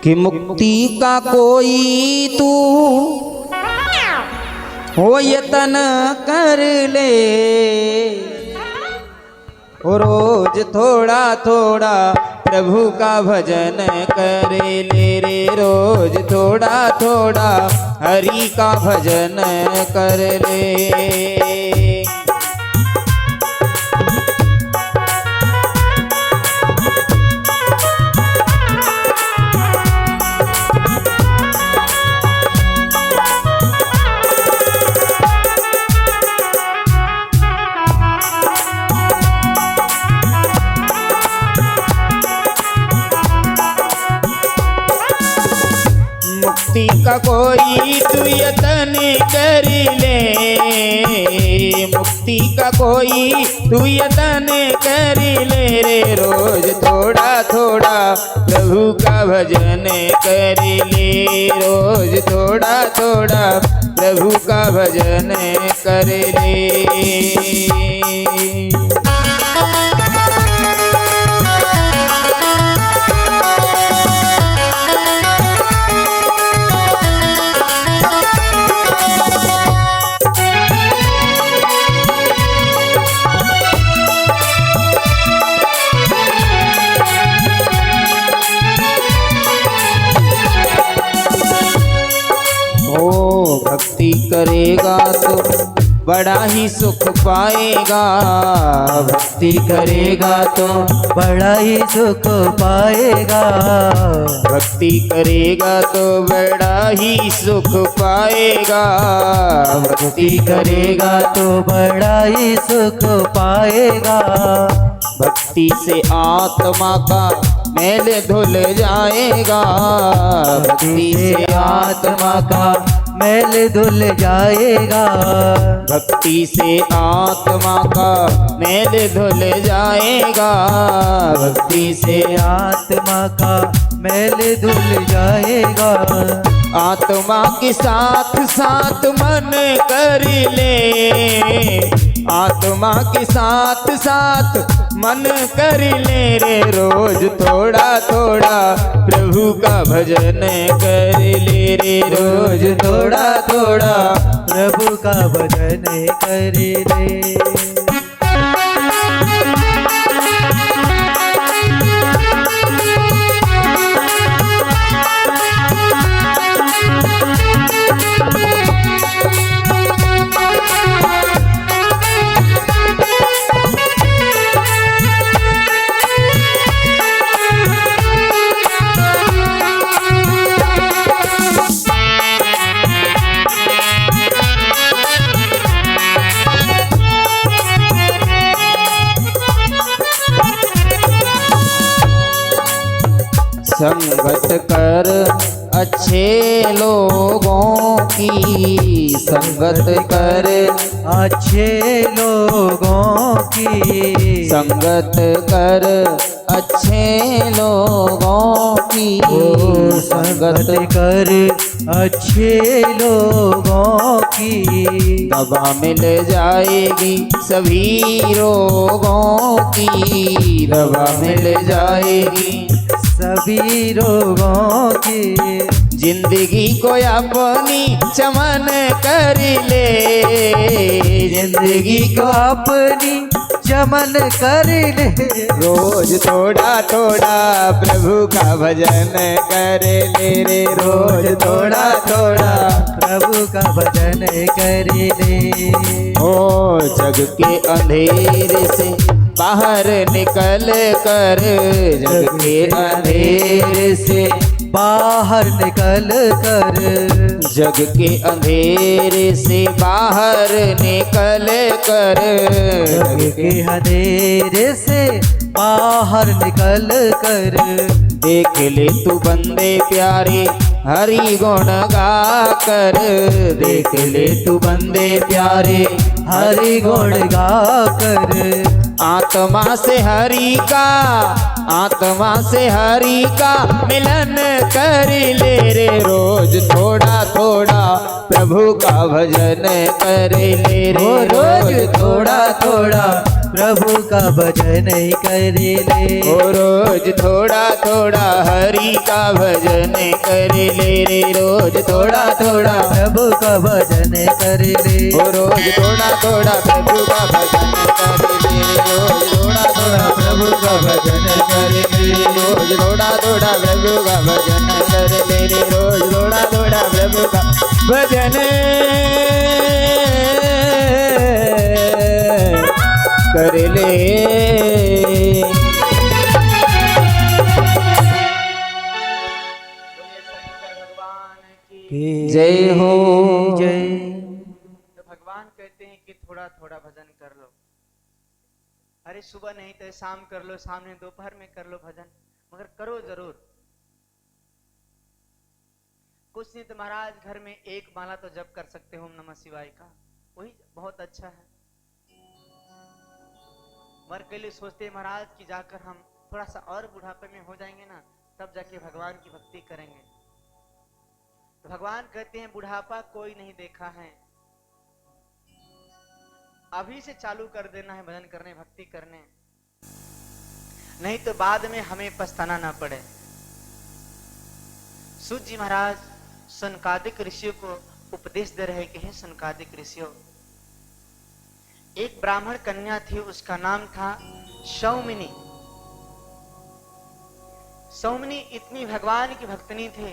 कि मुक्ति का कोई तू हो यतन कर ले, रोज थोड़ा थोड़ा प्रभु का भजन कर ले रे, रोज थोड़ा थोड़ा हरि का भजन कर ले। मुक्ति का कोई तू यतन कर ले, मुक्ति का कोई तू यतन कर ले रे, रोज थोड़ा थोड़ा प्रभु का भजन कर ले, रोज थोड़ा थोड़ा प्रभु का भजन कर ले। भक्ति करेगा तो बड़ा ही सुख पाएगा, भक्ति करेगा तो बड़ा ही सुख पाएगा, भक्ति करेगा तो बड़ा ही सुख पाएगा, भक्ति करेगा तो बड़ा ही सुख पाएगा। भक्ति से आत्मा का मैल धुल जाएगा, भक्ति से आत्मा का मैल धुल जाएगा, भक्ति से आत्मा का मैल धुल जाएगा, भक्ति से आत्मा का मैल धुल जाएगा। आत्मा के साथ साथ मन कर ले, आत्मा के साथ साथ मन कर ले रे, रोज थोड़ा थोड़ा प्रभु का भजन कर ले रे, रोज थोड़ा थोड़ा प्रभु का भजन कर ले। संगत कर अच्छे लोगों की, संगत कर अच्छे लोगों की, संगत कर अच्छे लोगों की, संगत कर अच्छे लोगों की, दवा मिल जाएगी सभी रोगों की, दवा मिल जाएगी सभी रोगों की। जिंदगी को अपनी चमन कर ले, जिंदगी को अपनी चमन कर ले, रोज थोड़ा थोड़ा प्रभु का भजन कर ले रे, रोज थोड़ा थोड़ा प्रभु का भजन कर ले। ओ जग के अंधेरे से बाहर निकल कर, जग के अंधेरे से बाहर निकल कर, जग के अंधेरे से बाहर निकल कर, जग के अंधेरे से बाहर निकल कर, देख ले तू बंदे प्यारे हरि गुण गा कर, देख ले तू बंदे प्यारे हरि गुण गा कर, आत्मा से हरि का, आत्मा से हरि का मिलन कर ले रे, रोज थोड़ा थोड़ा प्रभु का भजन कर ले रे, रोज थोड़ा थोड़ा प्रभु का भजन कर ले। ओ रोज थोड़ा थोड़ा हरि का भजन कर ले रे, रोज थोड़ा थोड़ा प्रभु का भजन कर ले। ओ रोज थोड़ा थोड़ा प्रभु का भजन कर ले, रोज थोड़ा थोड़ा प्रभु का भजन कर ले। रोज थोड़ा थोड़ा प्रभु का भजन कर ले रे, रोज थोड़ा थोड़ा प्रभु का भजन कर ले। जय हो। जय। तो भगवान कहते हैं कि थोड़ा थोड़ा भजन कर लो। अरे सुबह नहीं तो शाम कर लो, सामने दोपहर में कर लो भजन, मगर करो जरूर। कुछ नहीं तो महाराज घर में एक माला तो जप कर सकते हो ओम नमः शिवाय का, वही बहुत अच्छा है। मर के लिए सोचते हैं महाराज कि जाकर हम थोड़ा सा और बुढ़ापे में हो जाएंगे ना, तब जाके भगवान की भक्ति करेंगे। तो भगवान कहते हैं बुढ़ापा कोई नहीं देखा है, अभी से चालू कर देना है भजन करने, भक्ति करने, नहीं तो बाद में हमें पछताना ना पड़े। सूत जी महाराज सनकादिक ऋषियों को उपदेश दे रहे कि हे सनकादिक ऋषियों, एक ब्राह्मण कन्या थी, उसका नाम था सौमिनी। सौमिनी इतनी भगवान की भक्तनी थी,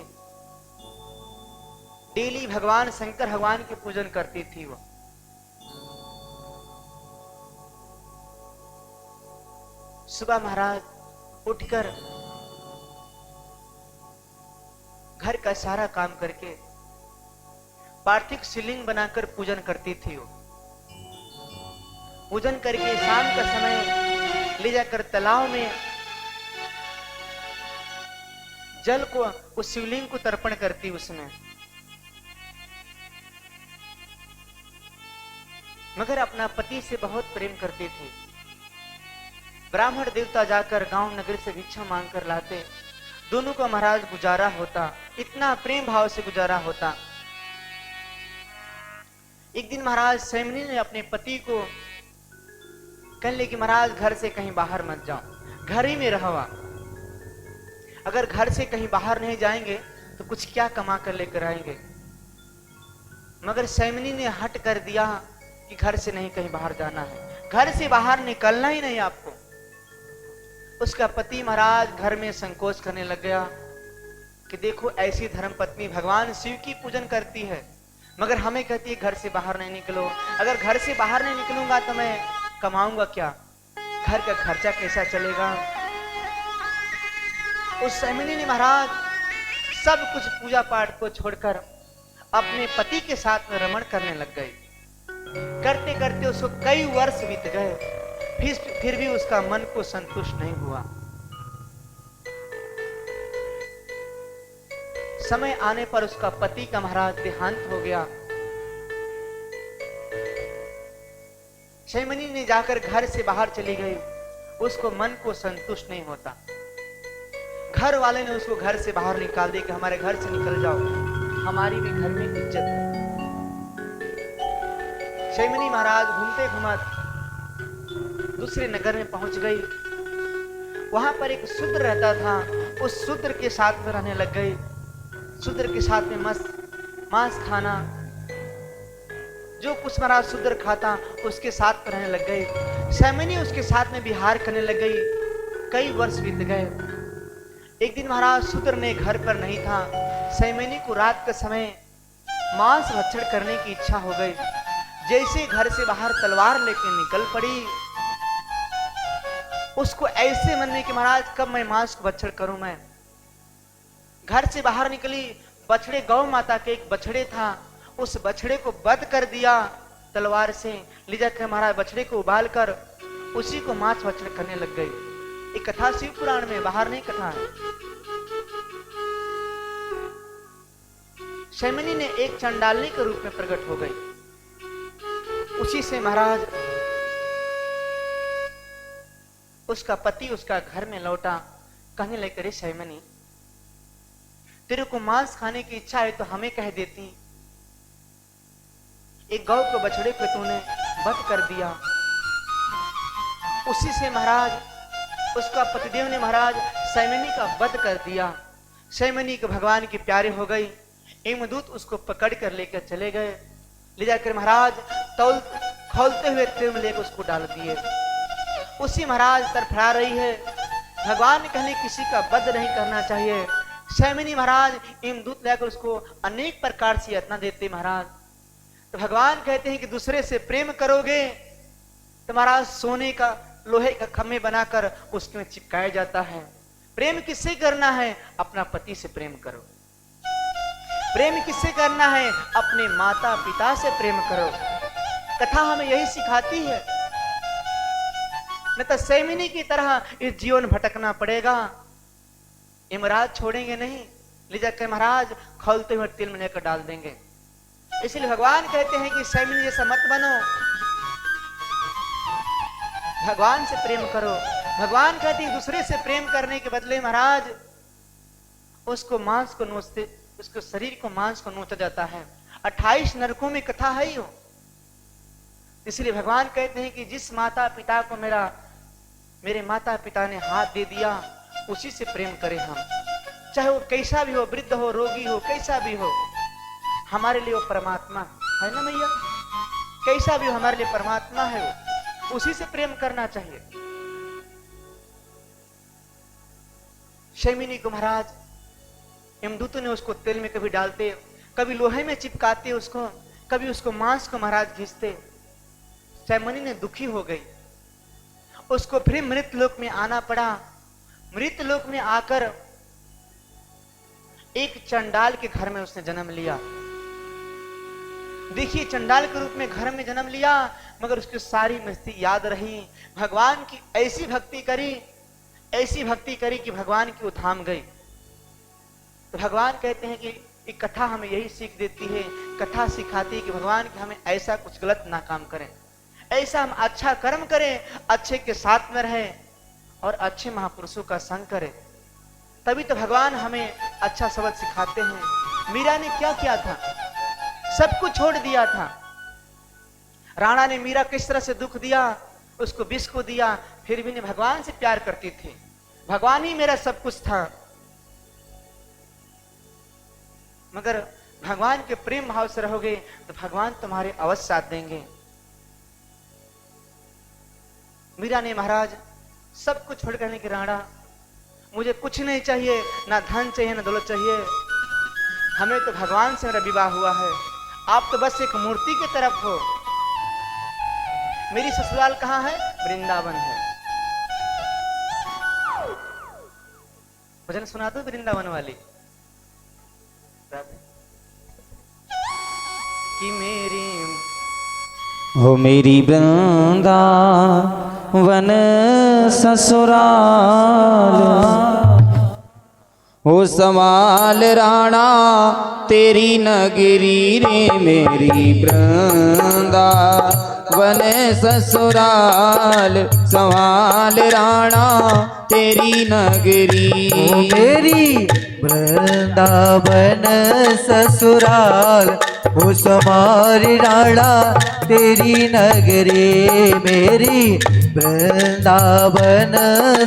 डेली भगवान शंकर भगवान के पूजन करती थी। वो सुबह महाराज उठकर घर का सारा काम करके पार्थिव शिवलिंग बनाकर पूजन करती थी। वो पूजन करके शाम का समय ले जाकर तालाब में जल को, उस शिवलिंग को तर्पण करती उसमें। मगर अपना पति से बहुत प्रेम करती थी। ब्राह्मण देवता जाकर गांव नगर से भिक्षा मांग कर लाते, दोनों का महाराज गुजारा होता, इतना प्रेम भाव से गुजारा होता। एक दिन महाराज सैमनी ने अपने पति को कह ले कि महाराज घर से कहीं बाहर मत जाओ, घर ही में रहो। अगर घर से कहीं बाहर नहीं जाएंगे तो कुछ क्या कमा कर लेकर आएंगे। मगर सैमनी ने हट कर दिया कि घर से नहीं कहीं बाहर जाना है, घर से बाहर निकलना ही नहीं आपको। उसका पति महाराज घर में संकोच करने लग गया कि देखो ऐसी धर्म पत्नी भगवान शिव की पूजन करती है, मगर हमें कहती है घर से बाहर नहीं निकलो। अगर घर से बाहर नहीं निकलूंगा तो मैं कमाऊंगा क्या, घर का खर्चा कैसा चलेगा। उस सैमिनी ने महाराज सब कुछ पूजा पाठ को छोड़कर अपने पति के साथ में रमण करने लग गई। करते करते उसको कई वर्ष बीत गए, फिर भी उसका मन को संतुष्ट नहीं हुआ। समय आने पर उसका पति का महाराज देहांत हो गया। सैमनी ने जाकर घर से बाहर चली गई, उसको मन को संतुष्ट नहीं होता। घर वाले ने उसको घर से बाहर निकाल दिया कि हमारे घर से निकल जाओ, हमारी भी घर में इज्जत है। सैमनी महाराज घूमते घुमाते दूसरे नगर में पहुंच गई। वहां पर एक शूद्र रहता था, उस शूद्र के साथ में रहने लग गई। शूद्र के साथ में मांस खाना, जो कुछ महाराज शूद्र खाता उसके साथ में रहने लग गई। सैमनी उसके साथ में विहार करने लग गई। कई वर्ष बीत गए। एक दिन महाराज शूद्र ने घर पर नहीं था। सैमनी को रात के समय मांस भक्षण करने की इच्छा हो गई। जैसे घर से बाहर तलवार लेकर निकल पड़ी, उसको ऐसे मन में कि महाराज कब मैं मांस को भक्षण करूं। मैं घर से बाहर निकली, बछड़े गौ माता के एक बछड़े था, उस बछड़े को वध कर दिया तलवार से। ले जाकर महाराज बछड़े को उबाल कर उसी को मांस भक्षण करने लग गई। एक कथा शिव पुराण में, बाहर नहीं कथा है। सैमनी ने एक चंडालनी के रूप में प्रकट हो गई। उसी से महाराज उसका पति उसका घर में लौटा, कहने लगे रे सैमनी, तेरे को मांस खाने की इच्छा है तो हमें कह देती। एक गौ को बछड़े को तूने वध कर दिया, उसी से महाराज उसका पतिदेव ने महाराज सैमनी का वध कर दिया। सैमनी के भगवान की प्यारे हो गई। यमदूत उसको पकड़ कर लेकर चले गए। ले जाकर महाराज तौल खोलते हुए तेल में लेकर उसको डाल दिए। उसी महाराज तरफड़ा रही है। भगवान कहने किसी का वध नहीं करना चाहिए। सैमनी महाराज यमदूत लेकर उसको अनेक प्रकार से यातना देते महाराज। तो भगवान कहते हैं कि दूसरे से प्रेम करोगे तो महाराज सोने का लोहे का खम्भे बनाकर उसमें चिपकाया जाता है। प्रेम किससे करना है? अपना पति से प्रेम करो। प्रेम किससे करना है? अपने माता पिता से प्रेम करो। कथा हमें यही सिखाती है। न तो सैमिनी की तरह इस जीवन भटकना पड़ेगा। यमराज छोड़ेंगे नहीं, ले जाकर महाराज खोलते हुए तेल में लेकर डाल देंगे। इसलिए भगवान कहते हैं कि सैमिनी जैसा मत बनो, भगवान से प्रेम करो। भगवान कहते हैं दूसरे से प्रेम करने के बदले महाराज उसको मांस को नोचते, उसको शरीर को मांस को नोचा जाता है। 28 नरकों में कथा है यो। इसलिए भगवान कहते हैं कि जिस माता पिता को मेरे माता पिता ने हाथ दे दिया उसी से प्रेम करें हम, चाहे वो कैसा भी हो, वृद्ध हो, रोगी हो, कैसा भी हो, हमारे लिए वो परमात्मा है ना मैया। कैसा भी हो हमारे लिए परमात्मा है, वो उसी से प्रेम करना चाहिए। शैमिनी को महाराज यमदूतों ने उसको तेल में कभी डालते, कभी लोहे में चिपकाते उसको, कभी उसको मांस को महाराज घिसते। सैमनी ने दुखी हो गई, उसको फिर मृत लोक में आना पड़ा। मृत लोक में आकर एक चंडाल के घर में उसने जन्म लिया। देखिए चंडाल के रूप में घर में जन्म लिया, मगर उसकी सारी मस्ती याद रही। भगवान की ऐसी भक्ति करी कि भगवान की वो धाम गई। तो भगवान कहते हैं कि ये कथा हमें यही सीख देती है, कथा सिखाती है कि भगवान की हमें ऐसा कुछ गलत ना काम करें, ऐसा हम अच्छा कर्म करें, अच्छे के साथ में रहें और अच्छे महापुरुषों का संग करें, तभी तो भगवान हमें अच्छा सबक सिखाते हैं। मीरा ने क्या किया था? सब कुछ छोड़ दिया था। राणा ने मीरा किस तरह से दुख दिया, उसको विष को दिया, फिर भी नहीं भगवान से प्यार करती थी। भगवान ही मेरा सब कुछ था। मगर भगवान के प्रेम भाव से रहोगे तो भगवान तुम्हारे अवश्य साथ देंगे। मीरा ने महाराज सब कुछ छोड़ करने की, राणा मुझे कुछ नहीं चाहिए, ना धन चाहिए ना दौलत चाहिए, हमें तो भगवान से मेरा विवाह हुआ है, आप तो बस एक मूर्ति की तरफ हो। मेरी ससुराल कहाँ है? वृंदावन है। भजन सुना दो वृंदावन वाली कि मेरी वृंदावन ससुराल हो संभाल राणा तेरी नगरी रे, मेरी वृंदावन ससुराल संभाल राणा तेरी नगरी। मेरी वृंदावन ससुराल हो संभाल राणा तेरी नगरी। मेरी वृंदावन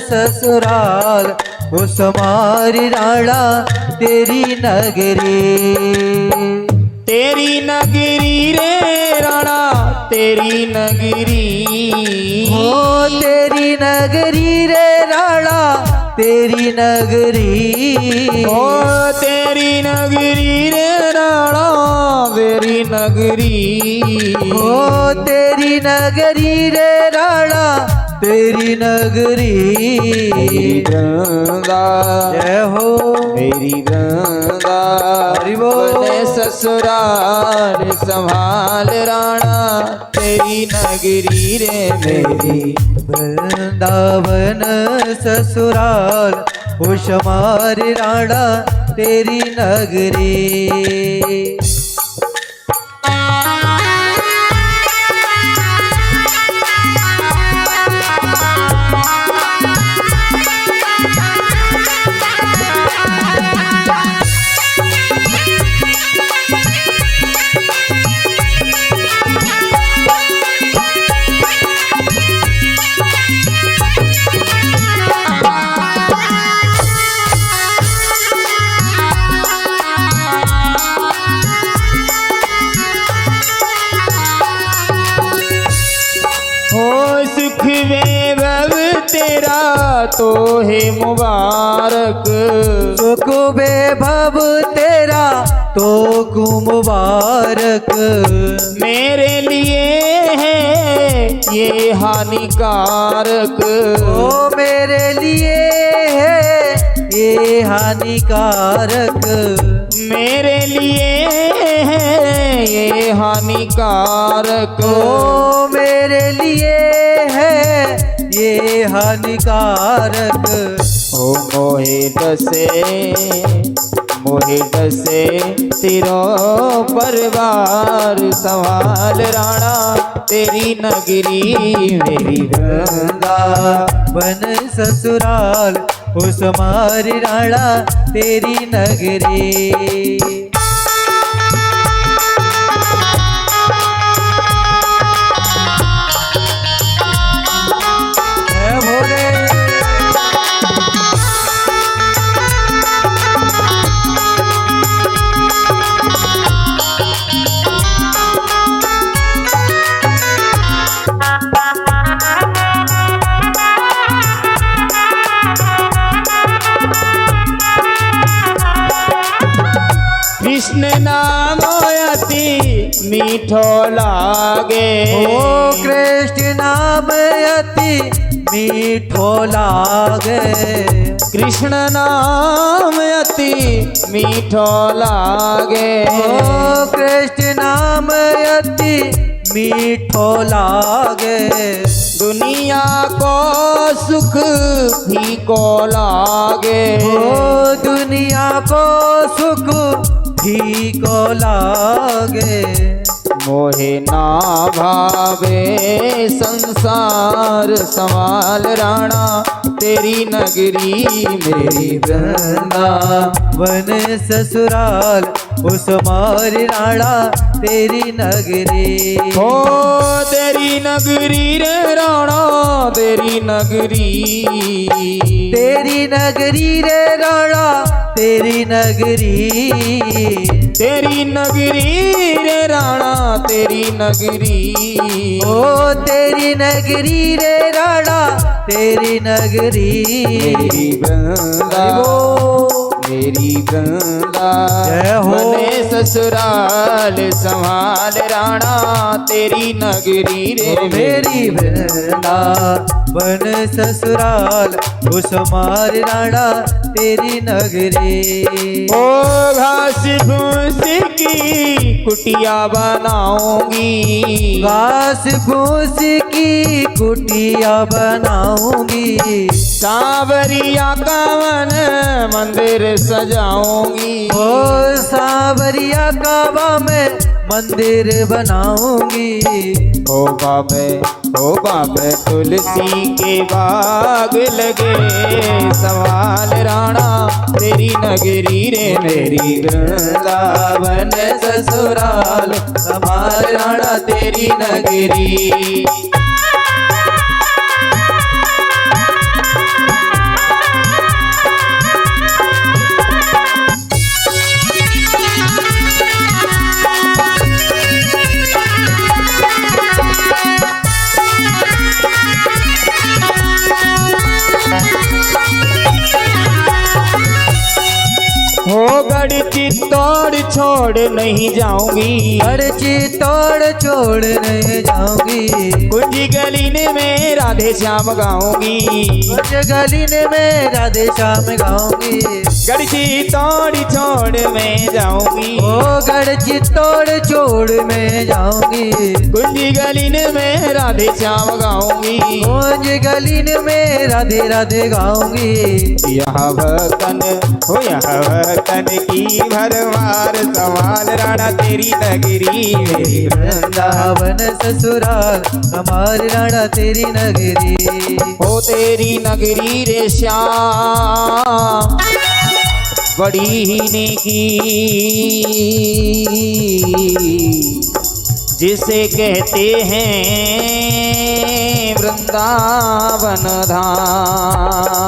ससुराल हो संभाल राणा तेरी नगरी। तेरी नगरी रे राणा तेरी नगरी, हो तेरी नगरी रे राणा तेरी नगरी। ओ तेरी नगरी रे राणा तेरी नगरी। हो तेरी नगरी रे राणा तेरी नगरी। वृंदा जय हो मेरी वृंदा हरि बोल। बने ससुराल संभाल राणा तेरी नगरी रे, मेरी वृंदावन ससुराल हो संभाल राणा तेरी नगरी। तो है मुबारक। सुख वैभव तेरा तो को मुबारक। मेरे लिए है ये हानिकारक। ओ मेरे लिए है ये हानिकारक। मेरे लिए है ये हानिकारक। ओ मेरे लिए है ये हानिकारक। ओ मोहे डसे तेरो परिवार संभाल राणा तेरी नगरी मेरी वृंदावन ससुराल उस मारी राणा तेरी नगरी। जय भोले। कृष्ण नाम अति मीठो लागे। ओ कृष्ण नाम अति मीठो लागे। कृष्ण नाम अति मीठो लागे। ओ कृष्ण नाम अति मीठो लागे। दुनिया को सुख फीको लागे। ओ दुनिया को सुख फीको लागे। मोहे ना भावे संसार संभाल राणा तेरी नगरी मेरी वृंदावन ससुराल उस मारी राणा तेरी नगरी। हो तेरी नगरी रे राणा तेरी नगरी। तेरी नगरी रे राणा तेरी नगरी। तेरी नगरी रे राणा तेरी नगरी। ओ तेरी नगरी रे राणा तेरी नगरी। मेरी वृंदा मेरी वृंदा जय हो। बने ससुराल संभाल राणा तेरी नगरी रे मेरी वृंदावन ससुराल उस मारी राणा तेरी नगरी। ओ घास फूस की कुटिया बनाऊंगी। घास फूस की कुटिया बनाऊंगी। सांवरिया का मन मंदिर सजाऊंगी। ओ सांवरिया काबा में मंदिर बनाऊंगी। ओ बाबे तुलसी के बाग लगे संभाल राणा तेरी नगरी रे मेरी वृंदावन ससुराल संभाल राणा तेरी नगरी। हो गढ़ चित्तौड़ छोड़ नहीं जाऊंगी। हर चित्तौड़ छोड़ नहीं जाऊंगी। कुंजी गलीने में राधे श्याम गाऊंगी। कुछ गलीने में राधे श्याम गाऊंगी। गढ़ चित्तौड़ छोड़ में जाऊंगी। ओ गढ़ चित्तौड़ छोड़ में जाऊंगी। कुंजी गलीने में राधे श्याम गाऊंगी। कुंज गलीन में राधे राधे गाऊंगी। यहाँ भक्तन हो यहाँ भक्तन की भरमार संभाल राणा तेरी नगरी मेरी वृंदावन ससुराल हमारी राणा तेरी नगरी। हो तेरी नगरी रे श्याम बड़ी ही नेकी जिसे कहते हैं वृंदावन धाम।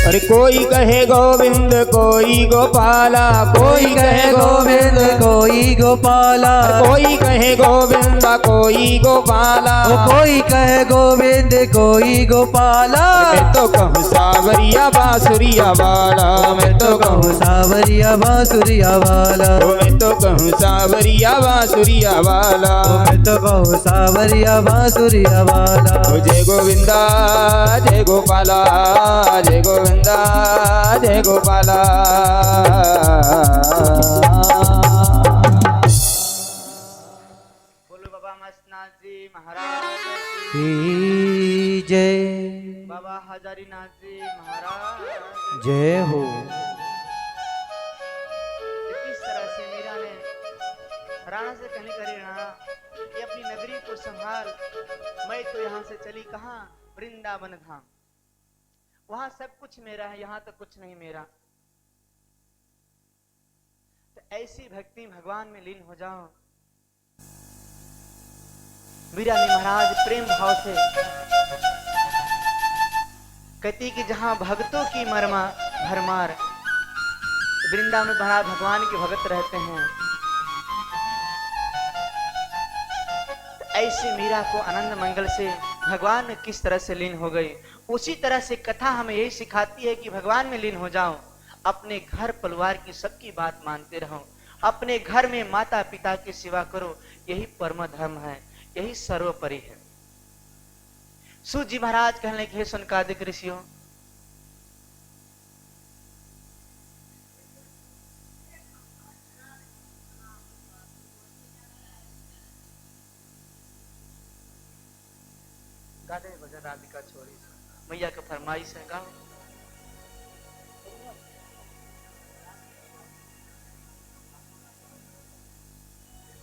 अरे कोई कहे गोविंद कोई गोपाला, कोई कहे गोविंद कोई गोपाला, कोई कहे गोविंद कोई गोपाला, कोई कहे गोविंद कोई गोपाला। मैं तो कहूँ सावरिया बांसुरिया वाला, मैं तो कहूँ सावरिया बांसुरिया वाला, मैं तो कहूँ सावरिया बांसुरिया वाला, मैं तो कहूँ सावरिया बांसुरिया वाला। जय गोविंदा जय गोपाला, जय गोविंदा जय गोपाला। बोलो बाबा मस्तनाथ जी महाराज की जय, बाबा हजारीनाथ जी महाराज। जय हो। किस तरह से मीरा ने राणा से कहने करे, राणा ये अपनी नगरी को संभाल, मैं तो यहाँ से चली कहाँ, वृंदावन धाम, वहां सब कुछ मेरा है, यहाँ तो कुछ नहीं मेरा। तो ऐसी भक्ति भगवान में लीन हो जाओ। मीरा ने महाराज प्रेम भाव से कहती कि जहां भक्तों की मरमा भरमार, वृंदावन में महाराज भगवान के भगत रहते हैं। तो ऐसी मीरा को आनंद मंगल से भगवान में किस तरह से लीन हो गई, उसी तरह से कथा हमें यही सिखाती है कि भगवान में लीन हो जाओ, अपने घर परिवार की सबकी बात मानते रहो, अपने घर में माता पिता की सेवा करो, यही परम धर्म है, यही सर्वोपरि है। सूत जी महाराज कहने लगे, हे सनकादिक ऋषियों, गाते भजन राधिका छोड़ी मैया का फरमाइश है, गाओ।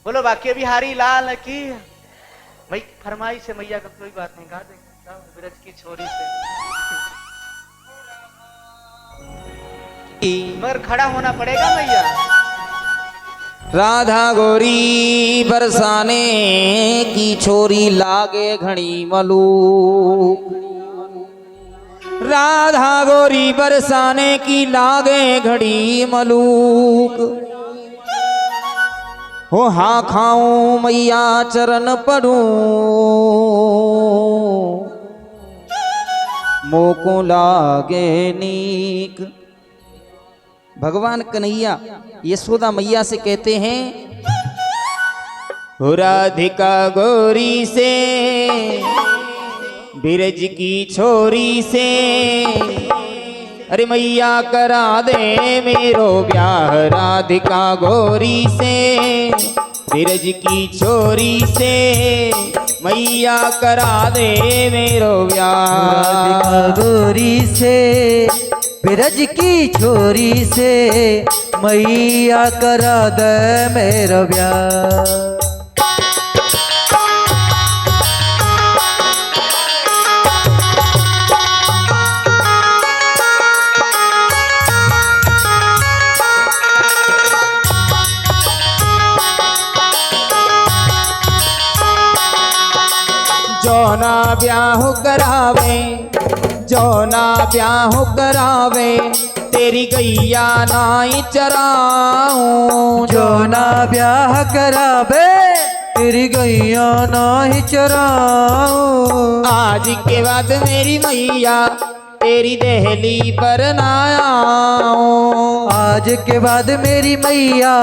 बोलो बाके बिहारी लाल की भाई, फरमाइश है मैया का, कोई बात नहीं, गा देंगे, गाओ ब्रज की छोरी से। मगर खड़ा होना पड़ेगा मैया। राधा गोरी बरसाने की छोरी लागे घड़ी मलूक, राधा गोरी बरसाने की लागे घड़ी मलूक। हो हाँ खाऊं मैया चरण पड़ूं, मोको लागे नीक। भगवान कन्हैया यशोदा मैया से कहते हैं, हो राधिका गोरी से बिरज की छोरी से, अरे मैया करा दे मेरो ब्याह, राधिका गोरी से बिरज की छोरी से, मैया करा दे मेरो ब्याह। राधिका गोरी से बिरज की छोरी से, मैया करा दे मेरा ब्याह। जौना ब्याह करावे, जौना ब्याह करावे, तेरी गैया नाई चराऊं। जो ना ब्याह करावे तेरी गैया नाही चराऊं। आज के बाद मेरी मैया तेरी दहली पर ना आऊं। आज के बाद मेरी मैया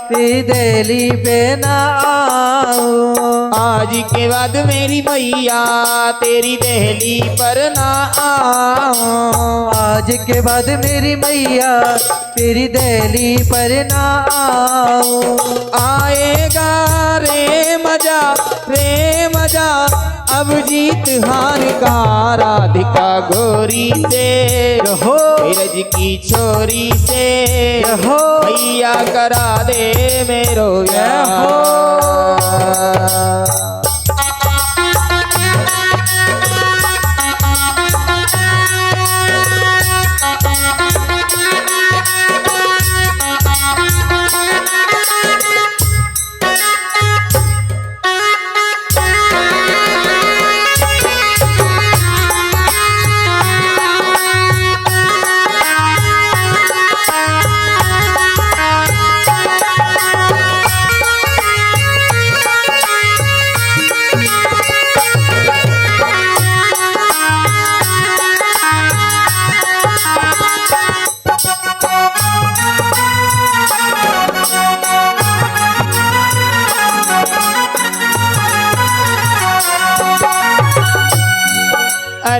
तेरी दहली पे ना आऊं। आज के बाद मेरी मैया तेरी दहली पर ना आऊं। आज के बाद मेरी मैया तेरी दहली पर ना आऊं। आएगा रे मजा अब जीत हार का, राधिका गोरी से रहो बिरज की छोरी से, रहो भैया करा दे मेरो ब्याह।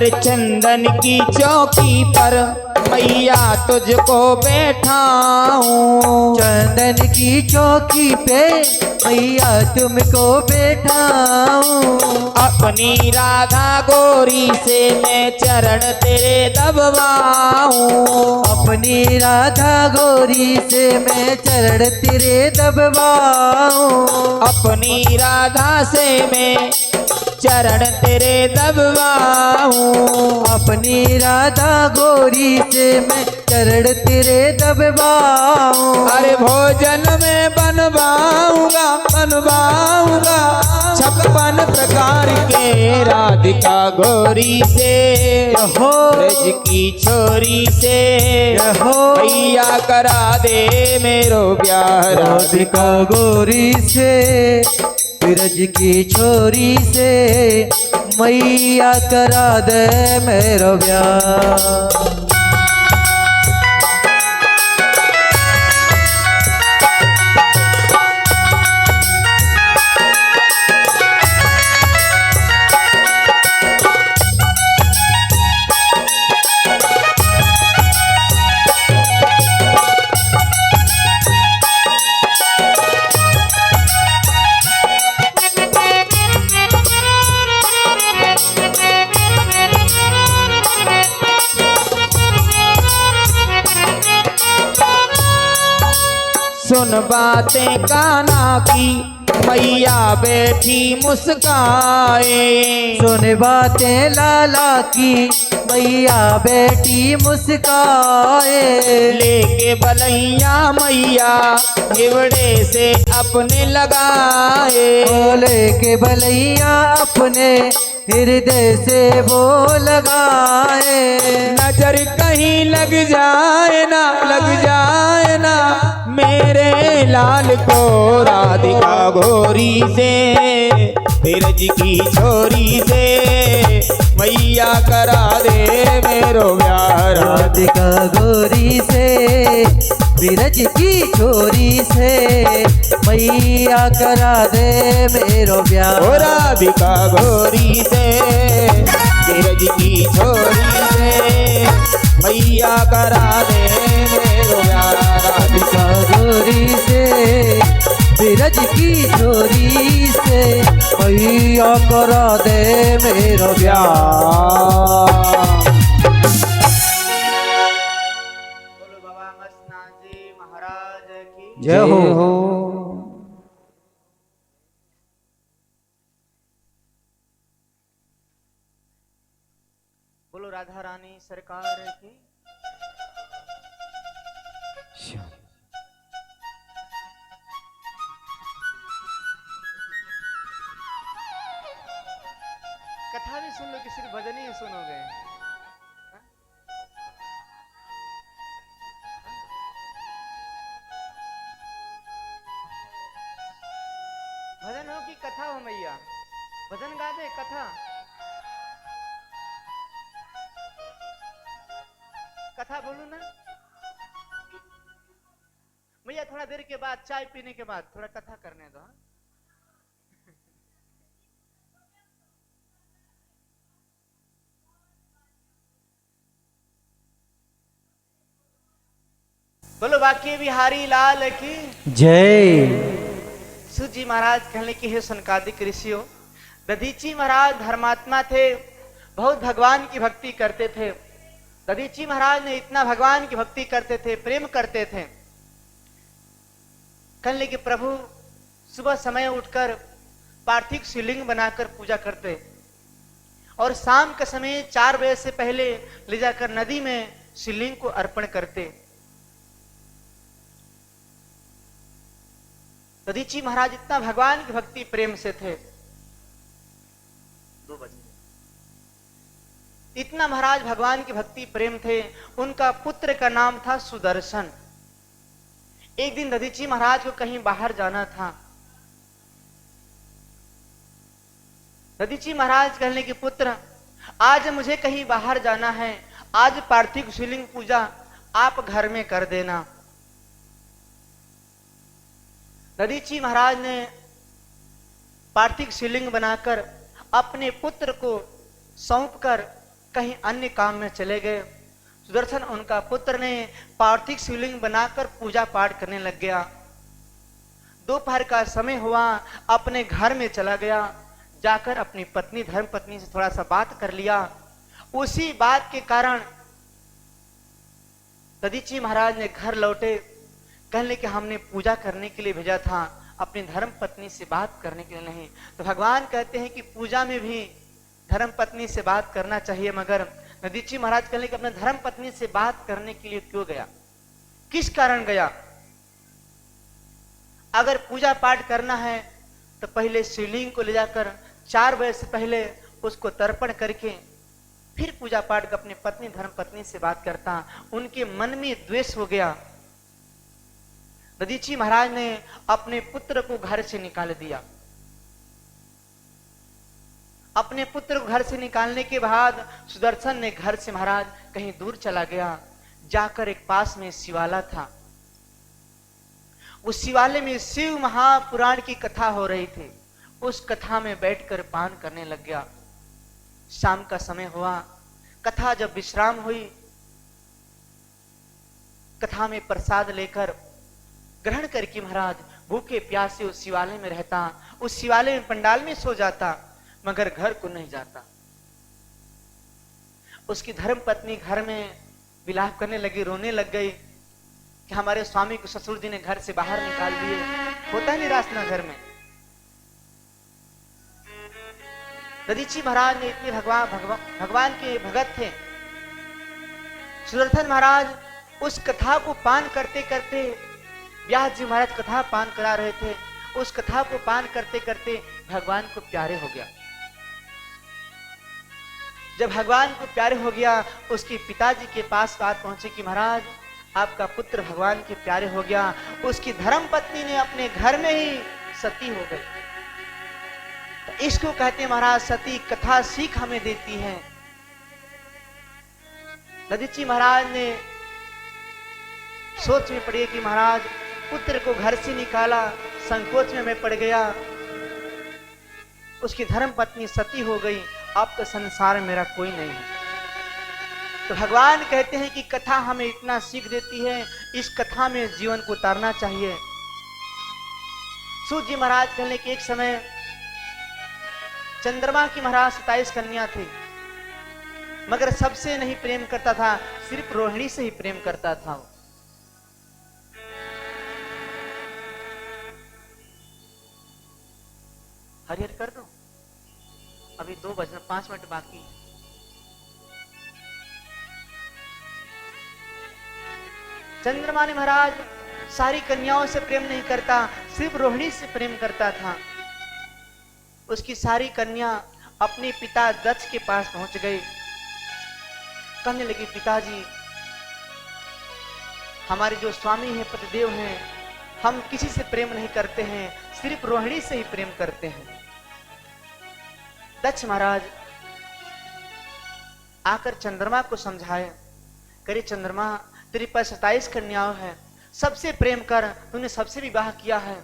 पर चंदन की चौकी पर मैया तुझको बैठाऊं। चंदन की चौकी पे मैया तुमको बैठाऊं। अपनी राधा गोरी से मैं चरण तेरे दबवाऊं। अपनी राधा गोरी से मैं चरण तेरे दबवाऊं। अपनी राधा से मैं चरण तेरे दबवाऊं। अपनी राधा गोरी से मैं चरण तेरे दबवाऊं। अरे भोजन में बनवाऊंगा 56 प्रकार के राधिका गोरी से। हो ब्रज की छोरी से हो भैया करा दे मेरो प्यार। राधिका गोरी से ब्रज की छोरी से मैया करा दे मेरो ब्याह। सुन बातें कान्हा की मैया बैठी मुस्काए। सुन बातें लाला की मैया बेटी मुस्काए। लेके बलैया मैया हिवड़े से अपने लगाए। बोले के भलैया अपने हृदय से वो लगाए। नजर कहीं लग जाए ना मेरे लाल को राधिका गोरी से। ब्रज की छोरी से मैया करा दे मेरो प्यार। राधिका गोरी से ब्रज की छोरी से मैया करा दे मेरो ओ ब्याह। राधिका गोरी से ब्रज की छोरी से मैया करा दे मेरो प्यार। राधिका गोरी से ब्रज की छोरी से मैया करा दे मेरो ब्याह। बोलो बाबा मस्तान जी महाराज की जय हो। बोलो राधा रानी सरकार की। कथा भी सुन लो कि सिर्फ भजन ही सुनोगे। हाँ? भजन हो कि कथा हो मैया? भजन गा दे कथा? कथा बोलू ना भैया। थोड़ा देर के बाद चाय पीने के बाद थोड़ा कथा करने दो। हाँ? बोलो बाकी बिहारी लाल की जय। सूत जी महाराज कहने की है सनकादिक ऋषियों, दधीची महाराज धर्मात्मा थे, बहुत भगवान की भक्ति करते थे। दधीची महाराज ने इतना भगवान की भक्ति करते थे, प्रेम करते थे। कहने कि प्रभु सुबह समय उठकर पार्थिव शिवलिंग बनाकर पूजा करते और शाम के समय 4 बजे से पहले ले जाकर नदी में शिवलिंग को अर्पण करते। दधीची महाराज इतना भगवान की भक्ति प्रेम से थे। 2 बजे इतना महाराज भगवान की भक्ति प्रेम थे। उनका पुत्र का नाम था सुदर्शन। एक दिन दधीची महाराज को कहीं बाहर जाना था। दधीची महाराज कहने के पुत्र, आज मुझे कहीं बाहर जाना है, आज पार्थिव शिवलिंग पूजा आप घर में कर देना। दधीची महाराज ने पार्थिव शिवलिंग बनाकर अपने पुत्र को सौंपकर कहीं अन्य काम में चले गए। सुदर्शन उनका पुत्र ने पार्थिव शिवलिंग बनाकर पूजा पाठ करने लग गया। दोपहर का समय हुआ, अपने घर में चला गया, जाकर अपनी पत्नी धर्म पत्नी से थोड़ा सा बात कर लिया। उसी बात के कारण दधीची महाराज ने घर लौटे, कहने कि हमने पूजा करने के लिए भेजा था, अपनी धर्म पत्नी से बात करने के लिए नहीं। तो भगवान कहते हैं कि पूजा में भी धर्म पत्नी से बात करना चाहिए, मगर दधीची महाराज कहने कि अपने धर्म पत्नी से बात करने के लिए क्यों गया, किस कारण गया? अगर पूजा पाठ करना है तो पहले शिवलिंग को ले जाकर 4 बजे से पहले उसको तर्पण करके फिर पूजा पाठ कर अपनी पत्नी धर्म पत्नी से बात करता। उनके मन में द्वेष हो गया। दधीची महाराज ने अपने पुत्र को घर से निकाल दिया। अपने पुत्र को घर से निकालने के बाद सुदर्शन ने घर से महाराज कहीं दूर चला गया। जाकर एक पास में शिवाला था, उस शिवालय में शिव महापुराण की कथा हो रही थी। उस कथा में बैठकर पान करने लग गया। शाम का समय हुआ, कथा जब विश्राम हुई, कथा में प्रसाद लेकर ग्रहण करके महाराज भूखे प्यासे उस शिवालय में रहता, उस शिवालय में पंडाल में सो जाता, मगर घर को नहीं जाता। उसकी धर्म पत्नी घर में विलाप करने लगी, रोने लग गई कि हमारे स्वामी को ससुर जी ने घर से बाहर निकाल दिए। होता है निराश ना घर में। दधीची महाराज ने इतने भगवान के भगत थे। सुदर्शन महाराज उस कथा को पान करते करते, व्यास जी महाराज कथा पान करा रहे थे, उस कथा को पान करते करते भगवान को प्यारे हो गया। जब भगवान को प्यारे हो गया, उसके पिताजी के पास बात पहुंचे कि महाराज आपका पुत्र भगवान के प्यारे हो गया। उसकी धर्म पत्नी ने अपने घर में ही सती हो गई। तो इसको कहते हैं महाराज सती कथा सीख हमें देती है। दधीची महाराज ने सोच में पड़े कि महाराज पुत्र को घर से निकाला, संकोच में मैं पड़ गया, उसकी धर्म पत्नी सती हो गई, अब तो संसार में मेरा कोई नहीं है। तो भगवान कहते हैं कि कथा हमें इतना सीख देती है, इस कथा में जीवन को उतारना चाहिए। सूत जी महाराज कहने के एक समय चंद्रमा की महाराज 27 कन्या थी, मगर सबसे नहीं प्रेम करता था, सिर्फ रोहिणी से ही प्रेम करता था। हरिहर कर दो, अभी 2 बजना 5 मिनट बाकी। चंद्रमा ने महाराज सारी कन्याओं से प्रेम नहीं करता, सिर्फ रोहिणी से प्रेम करता था। उसकी सारी कन्या अपने पिता दक्ष के पास पहुंच गई, कहने लगी पिताजी हमारे जो स्वामी हैं पतिदेव हैं, हम किसी से प्रेम नहीं करते हैं, सिर्फ रोहिणी से ही प्रेम करते हैं। दक्ष महाराज आकर चंद्रमा को समझाए, करे चंद्रमा तेरे पास 27 कन्याओं हैं, सबसे प्रेम कर, तूने सबसे विवाह किया है।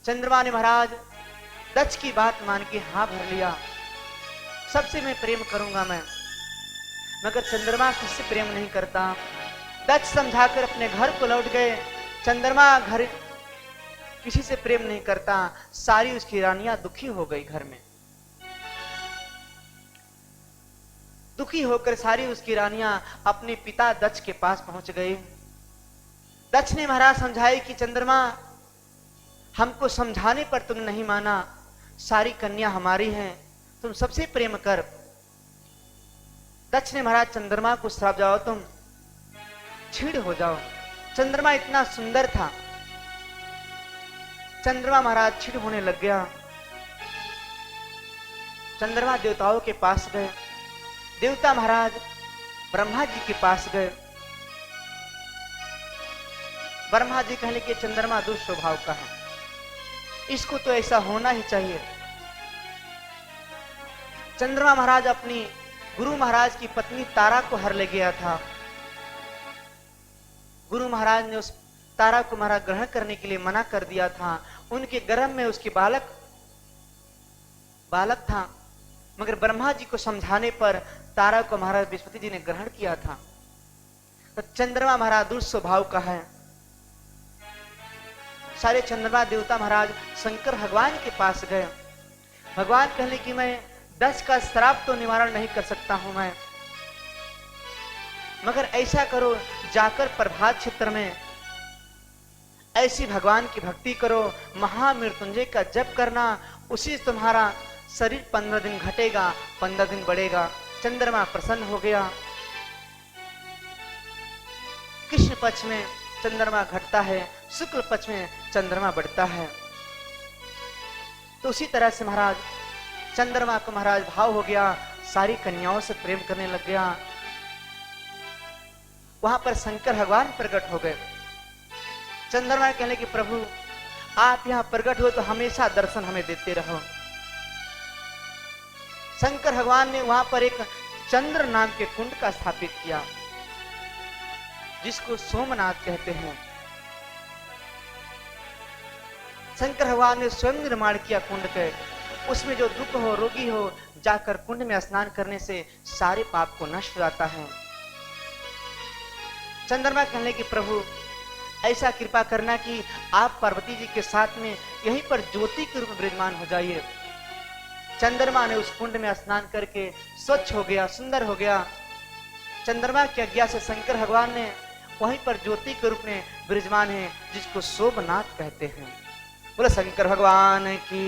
चंद्रमा ने महाराज दक्ष की बात मान के हाँ भर लिया, सबसे मैं प्रेम करूंगा मैं, मगर चंद्रमा किससे प्रेम नहीं करता। दक्ष समझाकर अपने घर को लौट गए। चंद्रमा घर किसी से प्रेम नहीं करता, सारी उसकी रानियां दुखी हो गई। घर में दुखी होकर सारी उसकी रानियां अपने पिता दक्ष के पास पहुंच गई। दक्ष ने महाराज समझाई कि चंद्रमा हमको समझाने पर तुम नहीं माना, सारी कन्या हमारी हैं, तुम सबसे प्रेम कर। दक्ष ने महाराज चंद्रमा को श्राप, जाओ तुम छीड़ हो जाओ। चंद्रमा इतना सुंदर था, चंद्रमा महाराज छीड़ होने लग गया। चंद्रमा देवताओं के पास गए, देवता महाराज ब्रह्मा जी के पास गए। ब्रह्मा जी कहने के चंद्रमा दुष्स्वभाव का है, इसको तो ऐसा होना ही चाहिए। चंद्रमा महाराज अपनी गुरु महाराज की पत्नी तारा को हर ले गया था। गुरु महाराज ने उस तारा को महाराज ग्रहण करने के लिए मना कर दिया था। उनके गर्भ में उसके बालक था। मगर ब्रह्मा जी को समझाने पर तारा को महाराज बृहस्पति जी ने ग्रहण किया था। तो चंद्रमा महाराज दुष्ट स्वभाव का है। सारे चंद्रमा देवता महाराज शंकर भगवान के पास गए। भगवान कहने कि मैं 10 का श्राप तो निवारण नहीं कर सकता हूं मैं, मगर ऐसा करो, जाकर प्रभात क्षेत्र में ऐसी भगवान की भक्ति करो, महामृत्युंजय का जप करना, उसी से तुम्हारा शरीर 15 दिन घटेगा, 15 दिन बढ़ेगा। चंद्रमा प्रसन्न हो गया। कृष्ण पक्ष में चंद्रमा घटता है, शुक्ल पक्ष में चंद्रमा बढ़ता है। तो उसी तरह से महाराज चंद्रमा को महाराज भाव हो गया, सारी कन्याओं से प्रेम करने लग गया। वहां पर शंकर भगवान प्रकट हो गए। चंद्रमा कहने कि प्रभु आप यहां प्रकट हुए तो हमेशा दर्शन हमें देते रहो। शंकर भगवान ने वहां पर एक चंद्र नाम के कुंड का स्थापित किया, जिसको सोमनाथ कहते हैं। शंकर भगवान ने स्वयं निर्माण किया कुंड के। उसमें जो दुख हो, रोगी हो, जाकर कुंड में स्नान करने से सारे पाप को नष्ट हो जाता है। चंद्रमा कहने की प्रभु ऐसा कृपा करना कि आप पार्वती जी के साथ में यहीं पर ज्योति के रूप में विराजमान हो जाइए। चंद्रमा ने उस कुंड में स्नान करके स्वच्छ हो गया, सुंदर हो गया। चंद्रमा की आज्ञा से शंकर भगवान ने वहीं पर ज्योति के रूप में विराजमान है, जिसको सोमनाथ कहते हैं। बोले शंकर भगवान की।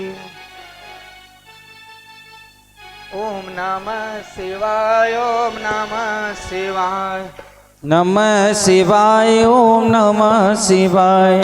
ओम नमः शिवाय, ओम नमः शिवाय, नमः शिवाय, ओम नमः शिवाय।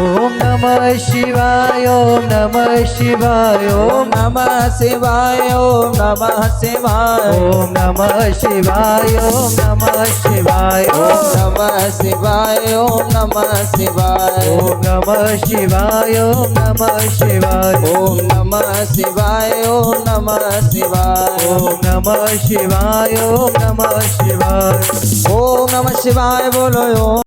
ओम नमः शिवाय, ओम नमः शिवाय, ओम नमः शिवाय, ओम नमः शिवाय, ओम नमः शिवाय, ओम नमः शिवाय, ओम नमः शिवाय, ओम नमः शिवाय, ओम नमः शिवाय, ओम नमः शिवाय, ओम नमः शिवाय, ओम नमः शिवाय, ओम नमः शिवाय, ओम नमः शिवाय। ओम नमः शिवाय बोलो।